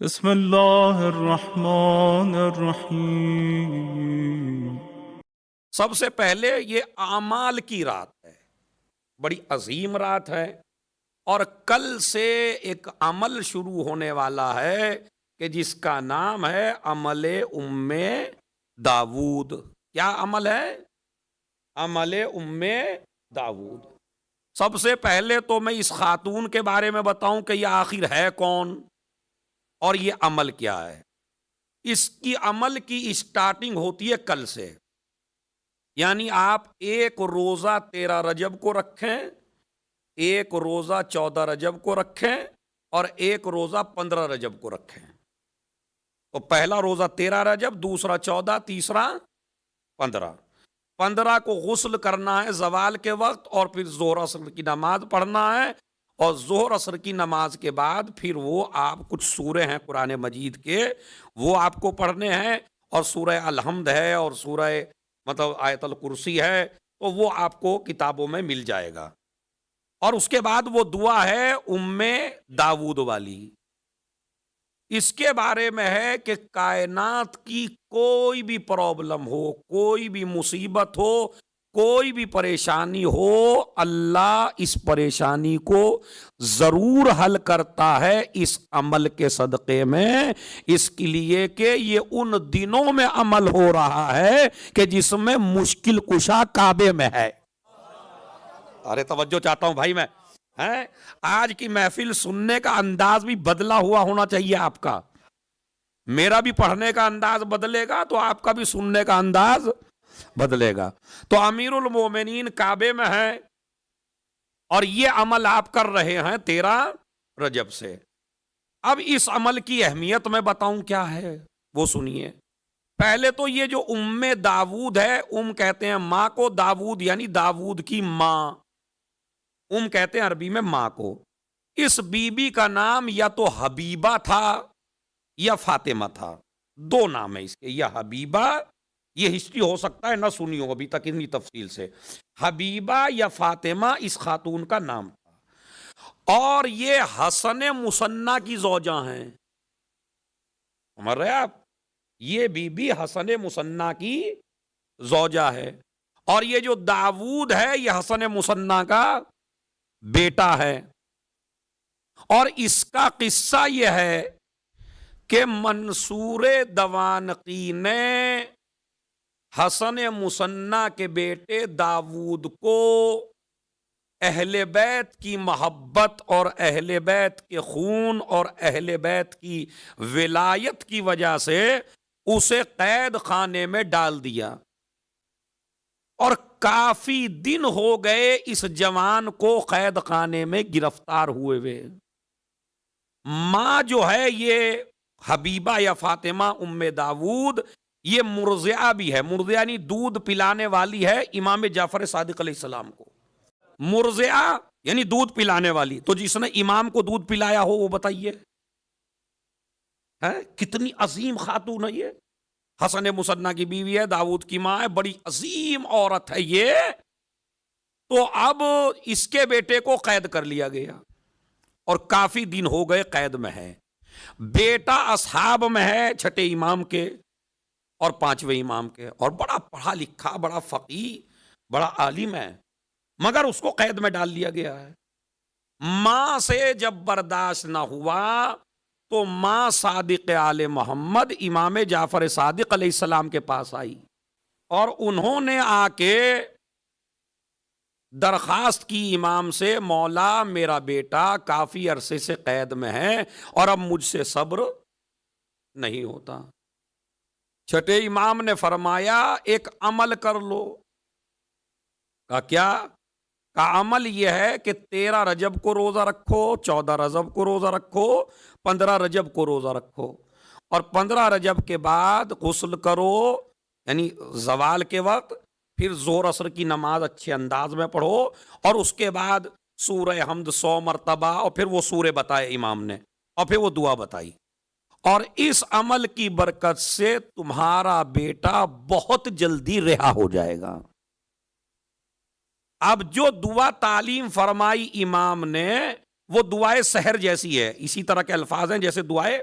بسم اللہ الرحمن الرحیم۔ سب سے پہلے یہ اعمال کی رات ہے، بڑی عظیم رات ہے، اور کل سے ایک عمل شروع ہونے والا ہے کہ جس کا نام ہے عمل ام داود۔ کیا عمل ہے؟ عمل ام داود۔ سب سے پہلے تو میں اس خاتون کے بارے میں بتاؤں کہ یہ آخر ہے کون اور یہ عمل کیا ہے۔ اس کی عمل کی اسٹارٹنگ ہوتی ہے کل سے، یعنی آپ ایک روزہ 13 رجب کو رکھیں، ایک روزہ 14 رجب کو رکھیں، اور ایک روزہ 15 رجب کو رکھیں۔ تو پہلا روزہ 13 رجب، دوسرا 14، تیسرا 15۔ 15 کو غسل کرنا ہے زوال کے وقت، اور پھر ظہر عصر کی نماز پڑھنا ہے، اور ظہر عصر کی نماز کے بعد پھر وہ آپ کچھ سورے ہیں قرآن مجید کے، وہ آپ کو پڑھنے ہیں، اور سورہ الحمد ہے، اور سورہ آیت الکرسی ہے، تو وہ آپ کو کتابوں میں مل جائے گا۔ اور اس کے بعد وہ دعا ہے ام داود والی۔ اس کے بارے میں ہے کہ کائنات کی کوئی بھی پرابلم ہو، کوئی بھی مصیبت ہو، کوئی بھی پریشانی ہو، اللہ اس پریشانی کو ضرور حل کرتا ہے اس عمل کے صدقے میں، اس کے لیے کہ یہ ان دنوں میں عمل ہو رہا ہے کہ جس میں مشکل کشا کعبے میں ہے۔ ارے توجہ چاہتا ہوں بھائی میں، آج کی محفل سننے کا انداز بھی بدلا ہوا ہونا چاہیے آپ کا۔ میرا بھی پڑھنے کا انداز بدلے گا تو آپ کا بھی سننے کا انداز بدلے گا۔ تو امیر المومنین کعبے میں ہے، اور یہ عمل آپ کر رہے ہیں 13 رجب سے۔ اب اس عمل کی اہمیت میں بتاؤں کیا ہے، وہ سنیے۔ پہلے تو یہ جو ام داود ہے، کہتے ہیں ماں کو، داود یعنی داود کی ماں، کہتے ہیں عربی میں ماں کو۔ اس بی بی کا نام یا تو حبیبہ تھا یا فاطمہ تھا، دو نام ہے اس کے، یا حبیبہ، یہ ہسٹری ہو سکتا ہے نہ سنی ہو ابھی تک اتنی تفصیل سے، حبیبہ یا فاطمہ اس خاتون کا نام تھا، اور یہ حسن مثنیٰ کی زوجہ ہیں۔ سمجھ رہے آپ؟ یہ بی بی حسن مثنیٰ کی زوجہ ہے، اور یہ جو داود ہے یہ حسن مثنیٰ کا بیٹا ہے۔ اور اس کا قصہ یہ ہے کہ منصور دوانقی نے حسن مثنیٰ کے بیٹے داود کو اہل بیت کی محبت اور اہل بیت کے خون اور اہل بیت کی ولایت کی وجہ سے اسے قید خانے میں ڈال دیا، اور کافی دن ہو گئے اس جوان کو قید خانے میں گرفتار ہوئے ہوئے۔ ماں جو ہے یہ حبیبہ یا فاطمہ ام داود، یہ مرضعہ بھی ہے، مرضعہ یعنی دودھ پلانے والی ہے امام جعفر صادق علیہ السلام کو۔ مرضعہ یعنی دودھ پلانے والی، تو جس نے امام کو دودھ پلایا ہو وہ بتائیے، کتنی عظیم خاتون ہے یہ۔ حسن مثنیٰ کی بیوی ہے، داود کی ماں ہے، بڑی عظیم عورت ہے یہ۔ تو اب اس کے بیٹے کو قید کر لیا گیا، اور کافی دن ہو گئے قید میں ہے۔ بیٹا اصحاب میں ہے، چھٹے امام کے اور 5ویں امام کے، اور بڑا پڑھا لکھا، بڑا فقیہ، بڑا عالم ہے، مگر اس کو قید میں ڈال لیا گیا ہے۔ ماں سے جب برداشت نہ ہوا تو ماں صادق آل محمد امام جعفر صادق علیہ السلام کے پاس آئی، اور انہوں نے آ کے درخواست کی امام سے، مولا میرا بیٹا کافی عرصے سے قید میں ہے اور اب مجھ سے صبر نہیں ہوتا۔ چھٹے امام نے فرمایا ایک عمل کر لو۔ کہا کیا؟ کا عمل یہ ہے کہ 13 رجب کو روزہ رکھو، 14 رجب کو روزہ رکھو، 15 رجب کو روزہ رکھو، اور 15 رجب کے بعد غسل کرو یعنی زوال کے وقت، پھر ظہر عصر کی نماز اچھے انداز میں پڑھو، اور اس کے بعد سورہ حمد 100 مرتبہ، اور پھر وہ سورے بتائے امام نے، اور پھر وہ دعا بتائی، اور اس عمل کی برکت سے تمہارا بیٹا بہت جلدی رہا ہو جائے گا۔ اب جو دعا تعلیم فرمائی امام نے وہ دعائے سحر جیسی ہے، اسی طرح کے الفاظ ہیں جیسے دعائے